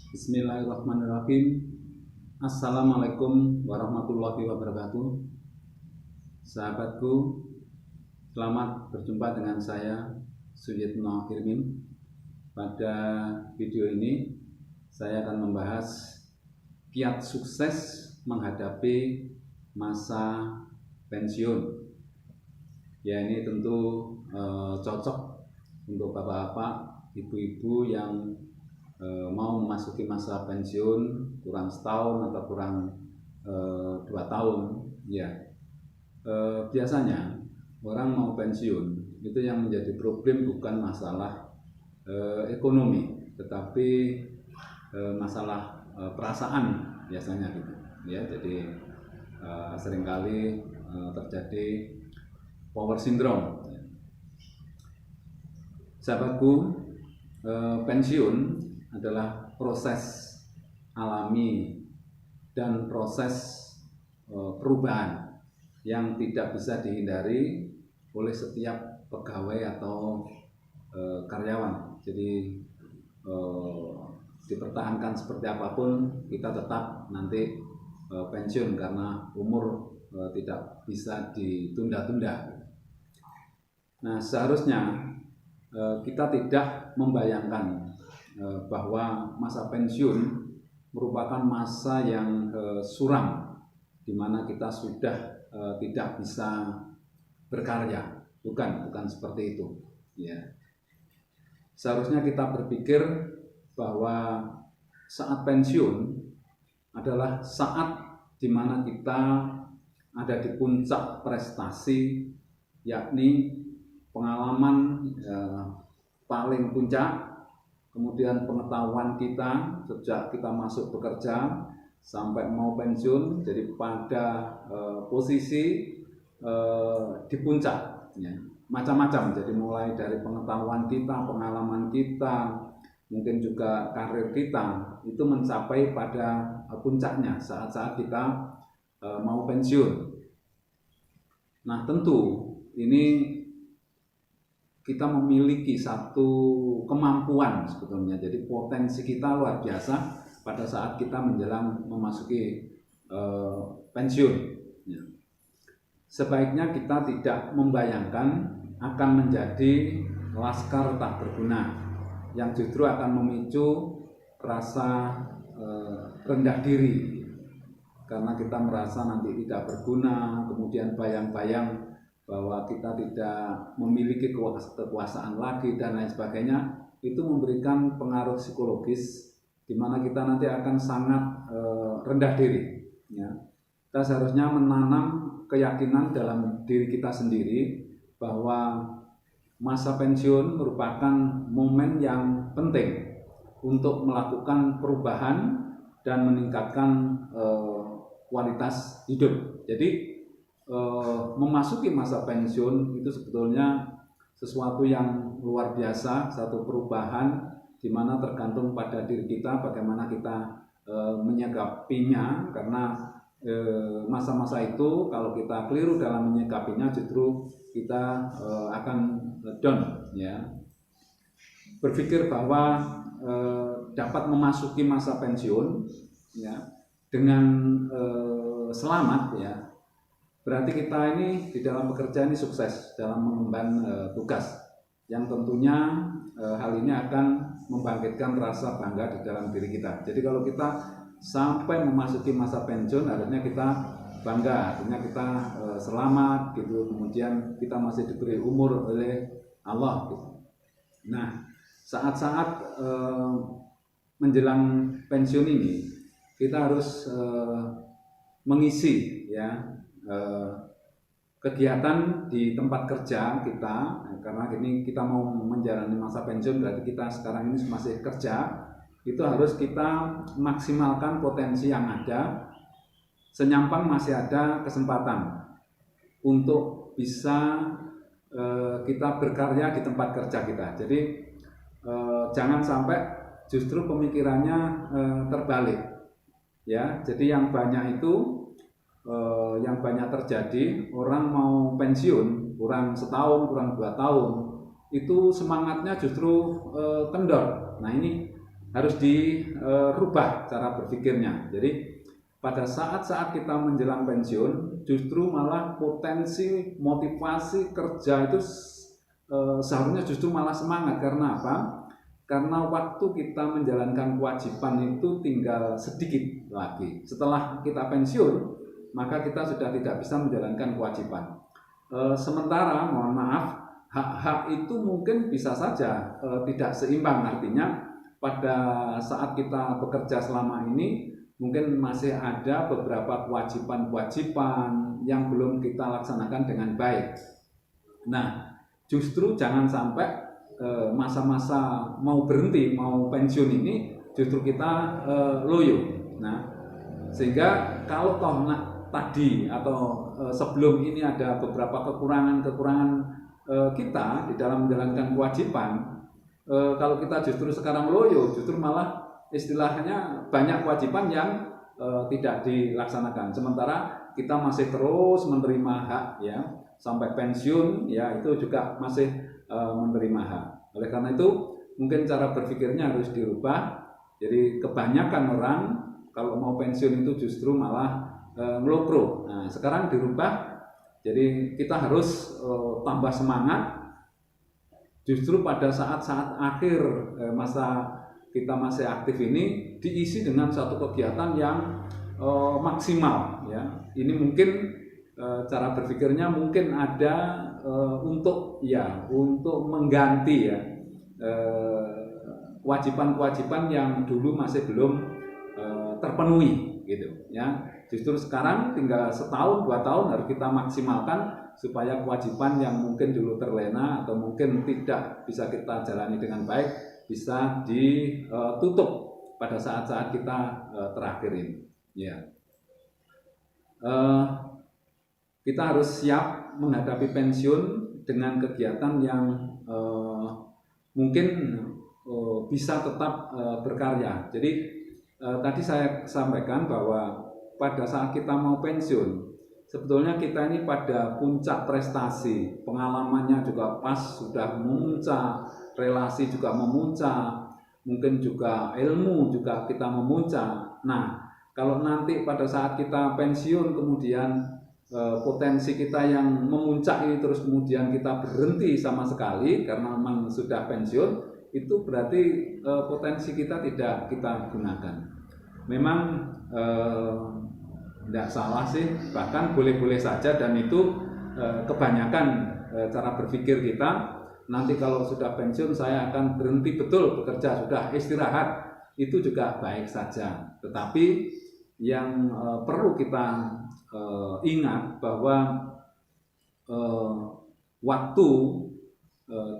Bismillahirrahmanirrahim. Assalamualaikum warahmatullahi wabarakatuh. Sahabatku, selamat berjumpa dengan saya Suyitno Irmin. Pada video ini saya akan membahas kiat sukses menghadapi masa pensiun. Ya, ini tentu cocok untuk bapak-bapak, ibu-ibu yang mau memasuki masa pensiun kurang setahun atau kurang 2 tahun. Ya, biasanya orang mau pensiun itu yang menjadi problem bukan masalah ekonomi, tetapi masalah perasaan biasanya gitu. Ya, jadi seringkali terjadi power syndrome. Sahabatku, pensiun adalah proses alami dan proses perubahan yang tidak bisa dihindari oleh setiap pegawai atau karyawan. Jadi dipertahankan seperti apapun, kita tetap nanti pensiun karena umur tidak bisa ditunda-tunda. Nah, seharusnya kita tidak membayangkan bahwa masa pensiun merupakan masa yang suram, di mana kita sudah tidak bisa berkarya. Bukan seperti itu. Ya. Seharusnya kita berpikir bahwa saat pensiun adalah saat di mana kita ada di puncak prestasi, yakni pengalaman paling puncak, kemudian pengetahuan kita sejak kita masuk bekerja sampai mau pensiun, jadi pada posisi di puncak, ya, macam-macam. Jadi mulai dari pengetahuan kita, pengalaman kita, mungkin juga karir kita itu mencapai pada puncaknya saat-saat kita mau pensiun. Nah, tentu ini kita memiliki satu kemampuan sebetulnya. Jadi potensi kita luar biasa pada saat kita menjelang memasuki pensiun. Ya. Sebaiknya kita tidak membayangkan akan menjadi laskar tak berguna yang justru akan memicu rasa rendah diri karena kita merasa nanti tidak berguna, kemudian bayang-bayang bahwa kita tidak memiliki kekuasaan lagi dan lain sebagainya. Itu memberikan pengaruh psikologis di mana kita nanti akan sangat rendah diri. Ya. Kita seharusnya menanam keyakinan dalam diri kita sendiri bahwa masa pensiun merupakan momen yang penting untuk melakukan perubahan dan meningkatkan kualitas hidup. Jadi memasuki masa pensiun itu sebetulnya sesuatu yang luar biasa, satu perubahan di mana tergantung pada diri kita bagaimana kita menyikapinya, karena masa-masa itu kalau kita keliru dalam menyikapinya justru kita akan down, ya. Berpikir bahwa dapat memasuki masa pensiun, ya, dengan selamat, ya, berarti kita ini di dalam bekerja ini sukses dalam mengemban tugas yang tentunya hal ini akan membangkitkan rasa bangga di dalam diri kita. Jadi kalau kita sampai memasuki masa pensiun, harusnya kita bangga, artinya kita selamat gitu, kemudian kita masih diberi umur oleh Allah gitu. Nah, saat-saat menjelang pensiun ini kita harus mengisi, ya, kegiatan di tempat kerja kita, karena ini kita mau menjalani masa pensiun, berarti kita sekarang ini masih kerja. Itu harus kita maksimalkan potensi yang ada, senyampang masih ada kesempatan untuk bisa kita berkarya di tempat kerja kita. Jadi jangan sampai justru pemikirannya terbalik, ya. Jadi yang banyak itu yang banyak terjadi, orang mau pensiun kurang setahun, kurang 2 tahun, itu semangatnya justru kendor. Nah, ini harus dirubah cara berpikirnya. Jadi pada saat-saat kita menjelang pensiun, justru malah potensi motivasi kerja itu seharusnya justru malah semangat. Karena apa? Karena waktu kita menjalankan kewajiban itu tinggal sedikit lagi. Setelah kita pensiun, maka kita sudah tidak bisa menjalankan kewajiban. Sementara, mohon maaf, hak-hak itu mungkin bisa saja tidak seimbang. Artinya pada saat kita bekerja selama ini mungkin masih ada beberapa kewajiban-kewajiban yang belum kita laksanakan dengan baik. Nah, justru jangan sampai masa-masa mau berhenti, mau pensiun ini justru kita loyo. Nah, sehingga kalau toh tadi atau sebelum ini ada beberapa kekurangan-kekurangan kita di dalam menjalankan kewajiban, kalau kita justru sekarang loyo, justru malah istilahnya banyak kewajiban yang tidak dilaksanakan. Sementara kita masih terus menerima hak ya sampai pensiun ya, itu juga masih menerima hak. Oleh karena itu mungkin cara berpikirnya harus dirubah. Jadi kebanyakan orang kalau mau pensiun itu justru malah ngelokro. Nah, sekarang dirubah. Jadi kita harus tambah semangat. Justru pada saat-saat akhir masa kita masih aktif ini diisi dengan satu kegiatan yang maksimal ya. Ini mungkin cara berpikirnya mungkin ada untuk mengganti ya kewajiban-kewajiban yang dulu masih belum terpenuhi gitu ya. Justru sekarang tinggal setahun 2 tahun harus kita maksimalkan supaya kewajiban yang mungkin dulu terlena atau mungkin tidak bisa kita jalani dengan baik bisa ditutup pada saat-saat kita terakhir ini ya. Kita harus siap menghadapi pensiun dengan kegiatan yang mungkin bisa tetap berkarya. Jadi tadi saya sampaikan bahwa pada saat kita mau pensiun, sebetulnya kita ini pada puncak prestasi, pengalamannya juga pas sudah memuncak, relasi juga memuncak, mungkin juga ilmu juga kita memuncak. Nah, kalau nanti pada saat kita pensiun kemudian potensi kita yang memuncak ini terus kemudian kita berhenti sama sekali karena memang sudah pensiun, itu berarti potensi kita tidak kita gunakan. Memang tidak salah sih, bahkan boleh-boleh saja, dan itu kebanyakan cara berpikir kita. Nanti kalau sudah pensiun saya akan berhenti betul bekerja, sudah istirahat, itu juga baik saja. Tetapi yang perlu kita ingat bahwa waktu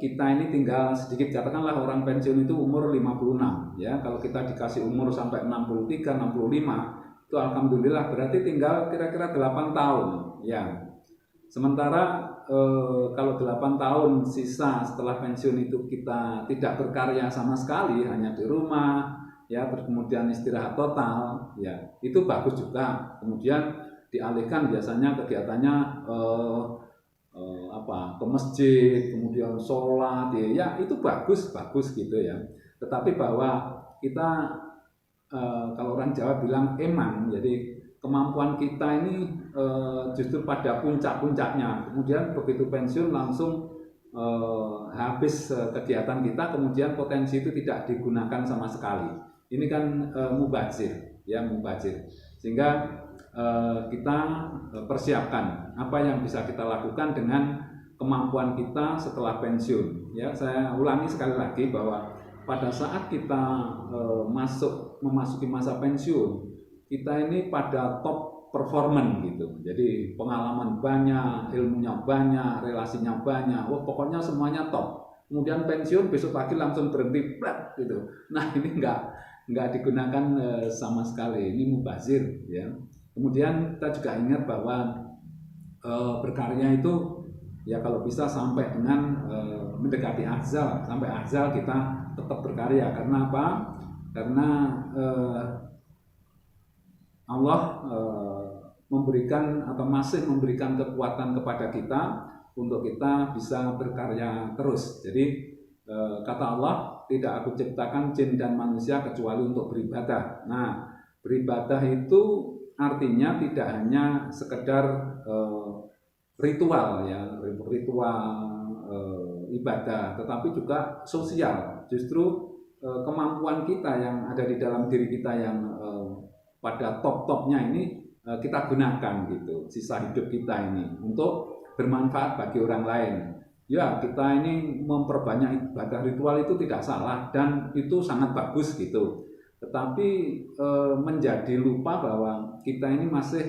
kita ini tinggal sedikit. Katakanlah orang pensiun itu umur 56 ya. Kalau kita dikasih umur sampai 63, 65, itu alhamdulillah berarti tinggal kira-kira 8 tahun ya. Sementara kalau 8 tahun sisa setelah pensiun itu kita tidak berkarya sama sekali, hanya di rumah ya, terus kemudian istirahat total ya, itu bagus juga. Kemudian dialihkan biasanya kegiatannya ke masjid, kemudian sholat ya, itu bagus gitu ya. Tetapi bahwa kita kalau orang Jawa bilang emang, jadi kemampuan kita ini justru pada puncak-puncaknya, kemudian begitu pensiun langsung habis kegiatan kita, kemudian potensi itu tidak digunakan sama sekali. Ini kan mubazir ya, mubazir. Sehingga kita persiapkan apa yang bisa kita lakukan dengan kemampuan kita setelah pensiun ya. Saya ulangi sekali lagi bahwa pada saat kita memasuki masa pensiun, kita ini pada top performance gitu. Jadi pengalaman banyak, ilmunya banyak, relasinya banyak. Pokoknya semuanya top. Kemudian pensiun besok pagi langsung berhenti gitu. Nah, ini enggak digunakan sama sekali. Ini mubazir ya. Kemudian kita juga ingat bahwa berkarya itu ya kalau bisa sampai dengan mendekati azal. Sampai azal kita tetap berkarya. Karena apa? Karena Allah memberikan atau masih memberikan kekuatan kepada kita untuk kita bisa berkarya terus. Jadi kata Allah, tidak aku ciptakan jin dan manusia kecuali untuk beribadah. Nah, beribadah itu artinya tidak hanya sekedar ritual ya, ritual ibadah, tetapi juga sosial. Justru kemampuan kita yang ada di dalam diri kita yang pada top-topnya ini kita gunakan gitu, sisa hidup kita ini untuk bermanfaat bagi orang lain. Ya, kita ini memperbanyak ibadah ritual itu tidak salah dan itu sangat bagus gitu. Tetapi menjadi lupa bahwa kita ini masih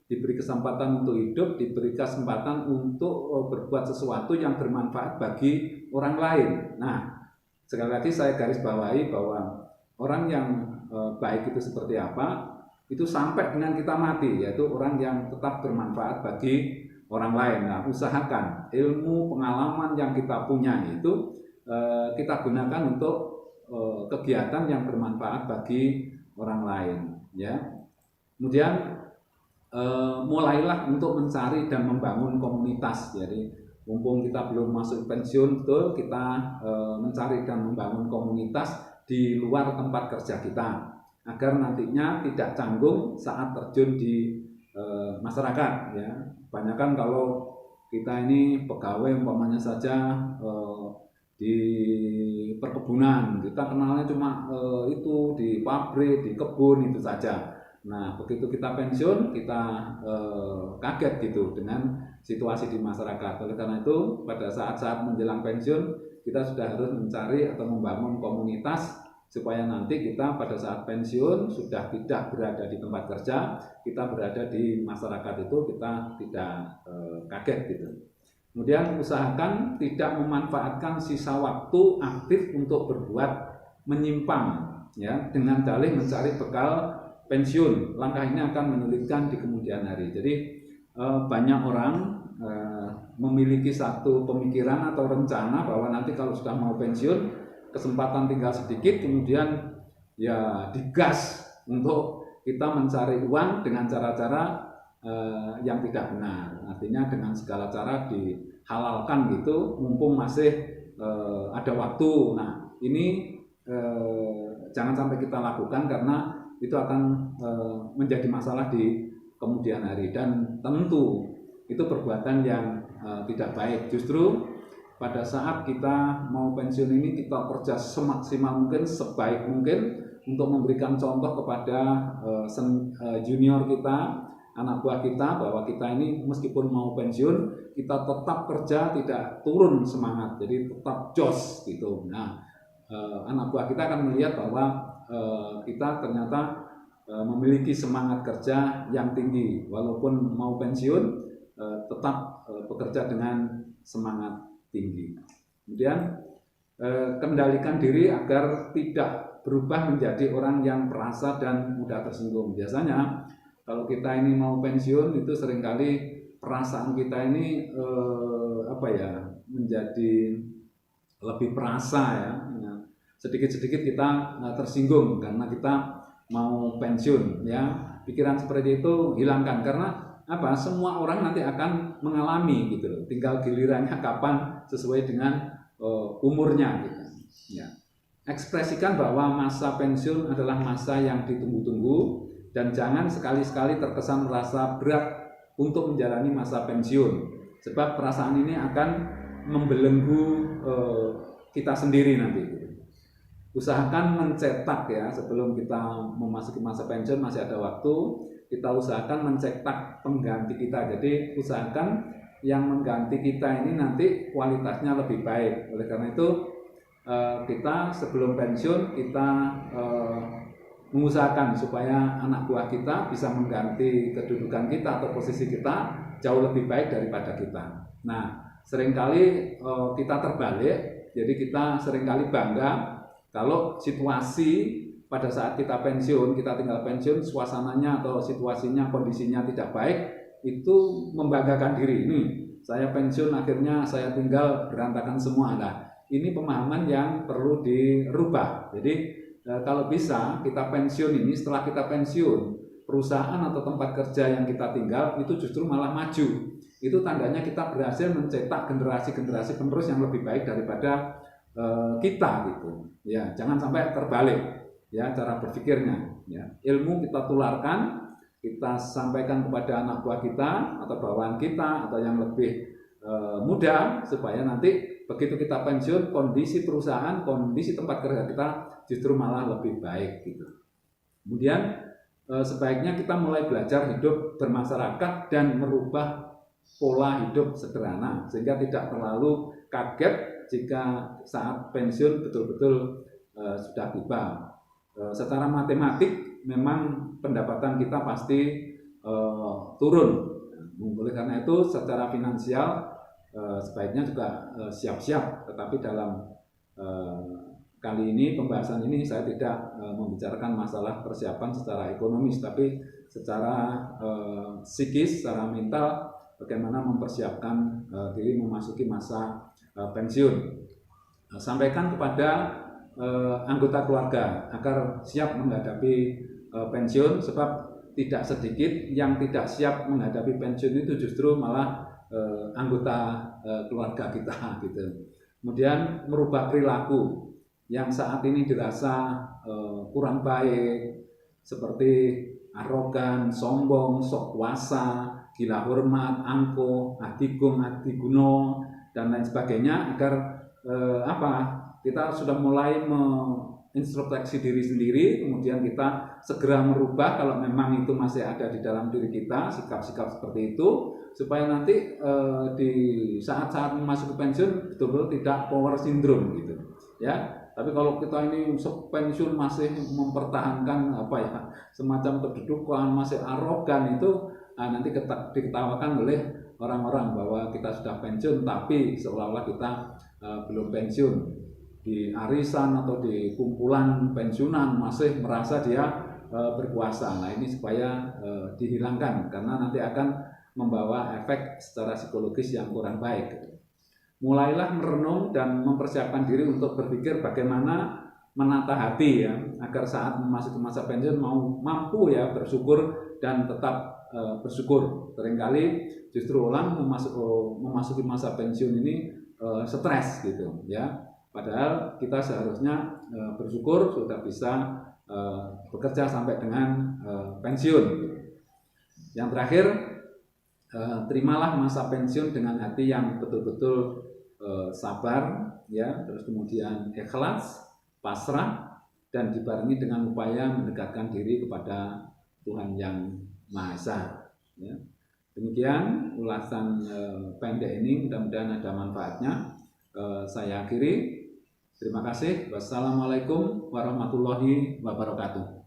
diberi kesempatan untuk hidup, diberi kesempatan untuk berbuat sesuatu yang bermanfaat bagi orang lain. Nah, sekali lagi saya garis bawahi bahwa orang yang baik itu seperti apa, itu sampai dengan kita mati, yaitu orang yang tetap bermanfaat bagi orang lain. Nah, usahakan ilmu pengalaman yang kita punya itu kita gunakan untuk kegiatan yang bermanfaat bagi orang lain, ya. Kemudian mulailah untuk mencari dan membangun komunitas. Jadi mumpung kita belum masuk pensiun, betul kita mencari dan membangun komunitas di luar tempat kerja kita agar nantinya tidak canggung saat terjun di masyarakat, ya. Banyak kan kalau kita ini pegawai umpamanya saja di perkebunan, kita kenalnya cuma itu di pabrik, di kebun itu saja. Nah, begitu kita pensiun, kita kaget gitu dengan situasi di masyarakat. Oleh karena itu, pada saat-saat menjelang pensiun, kita sudah harus mencari atau membangun komunitas supaya nanti kita pada saat pensiun sudah tidak berada di tempat kerja, kita berada di masyarakat itu kita tidak kaget gitu. Kemudian usahakan tidak memanfaatkan sisa waktu aktif untuk berbuat menyimpang, ya, dengan dalih mencari bekal pensiun. Langkah ini akan menyulitkan di kemudian hari. Jadi banyak orang memiliki satu pemikiran atau rencana bahwa nanti kalau sudah mau pensiun kesempatan tinggal sedikit, kemudian ya digas untuk kita mencari uang dengan cara-cara yang tidak benar. Artinya dengan segala cara dihalalkan gitu, mumpung masih ada waktu. Nah, ini jangan sampai kita lakukan karena itu akan menjadi masalah di kemudian hari, dan tentu itu perbuatan yang tidak baik. Justru pada saat kita mau pensiun ini kita kerja semaksimal mungkin, sebaik mungkin untuk memberikan contoh kepada junior kita, anak buah kita, bahwa kita ini meskipun mau pensiun kita tetap kerja, tidak turun semangat, jadi tetap jos gitu. Nah, anak buah kita akan melihat bahwa kita ternyata memiliki semangat kerja yang tinggi, walaupun mau pensiun tetap bekerja dengan semangat tinggi. Kemudian kendalikan diri agar tidak berubah menjadi orang yang perasa dan mudah tersinggung. Biasanya kalau kita ini mau pensiun itu seringkali perasaan kita ini menjadi lebih perasa, ya. Sedikit-sedikit kita tersinggung karena kita mau pensiun, ya. Pikiran seperti itu hilangkan, karena semua orang nanti akan mengalami gitu loh. Tinggal gilirannya kapan sesuai dengan umurnya gitu. Ya. Ekspresikan bahwa masa pensiun adalah masa yang ditunggu-tunggu dan jangan sekali-sekali terkesan merasa berat untuk menjalani masa pensiun. Sebab perasaan ini akan membelenggu kita sendiri nanti. Usahakan mencetak, ya, sebelum kita memasuki masa pensiun masih ada waktu. Kita usahakan mencetak pengganti kita. Jadi usahakan yang mengganti kita ini nanti kualitasnya lebih baik. Oleh karena itu kita sebelum pensiun kita mengusahakan supaya anak buah kita bisa mengganti kedudukan kita atau posisi kita jauh lebih baik daripada kita. Nah, seringkali kita terbalik. Jadi kita seringkali bangga kalau situasi pada saat kita pensiun, kita tinggal pensiun, suasananya atau situasinya, kondisinya tidak baik, itu membanggakan diri. Ini saya pensiun, akhirnya saya tinggal berantakan semua. Nah, ini pemahaman yang perlu dirubah. Jadi kalau bisa kita pensiun ini, setelah kita pensiun, perusahaan atau tempat kerja yang kita tinggal itu justru malah maju. Itu tandanya kita berhasil mencetak generasi-generasi penerus yang lebih baik daripada kita gitu. Ya, jangan sampai terbalik ya cara berpikirnya. Ya, ilmu kita tularkan, kita sampaikan kepada anak buah kita atau bawahan kita atau yang lebih muda, supaya nanti begitu kita pensiun, kondisi perusahaan, kondisi tempat kerja kita justru malah lebih baik gitu. Kemudian sebaiknya kita mulai belajar hidup bermasyarakat dan merubah pola hidup sederhana sehingga tidak terlalu kaget jika saat pensiun betul-betul sudah tiba. Secara matematik memang pendapatan kita pasti turun. Oleh karena itu secara finansial sebaiknya juga siap-siap. Tetapi dalam kali ini pembahasan ini saya tidak membicarakan masalah persiapan secara ekonomis, tapi secara psikis, secara mental, bagaimana mempersiapkan diri memasuki masa pensiun. Sampaikan kepada anggota keluarga agar siap menghadapi pensiun, sebab tidak sedikit yang tidak siap menghadapi pensiun itu justru malah anggota keluarga kita gitu. Kemudian merubah perilaku yang saat ini dirasa kurang baik, seperti arogan, sombong, sok kuasa, gila hormat, angkuh, adigung, adiguno, dan lain sebagainya, agar kita sudah mulai mengintrospeksi diri sendiri, kemudian kita segera merubah kalau memang itu masih ada di dalam diri kita, sikap-sikap seperti itu, supaya nanti di saat-saat memasuki pensiun betul-betul tidak power syndrome gitu ya. Tapi kalau kita ini pensiun masih mempertahankan semacam kedudukan, masih arogan, itu nanti diketawakan oleh orang-orang bahwa kita sudah pensiun tapi seolah-olah kita belum pensiun. Di arisan atau di kumpulan pensiunan masih merasa dia berkuasa. Nah, ini supaya dihilangkan, karena nanti akan membawa efek secara psikologis yang kurang baik. Mulailah merenung dan mempersiapkan diri untuk berpikir bagaimana menata hati ya, agar saat memasuki masa pensiun mampu ya bersyukur dan tetap bersyukur. Seringkali justru orang memasuki masa pensiun ini stres gitu ya. Padahal kita seharusnya bersyukur sudah bisa bekerja sampai dengan pensiun. Yang terakhir, terimalah masa pensiun dengan hati yang betul-betul sabar ya, terus kemudian ikhlas, pasrah, dan dibarengi dengan upaya mendekatkan diri kepada Tuhan yang Maha Esa ya. Demikian ulasan pendek ini, mudah-mudahan ada manfaatnya. Saya akhiri. Terima kasih. Wassalamualaikum warahmatullahi wabarakatuh.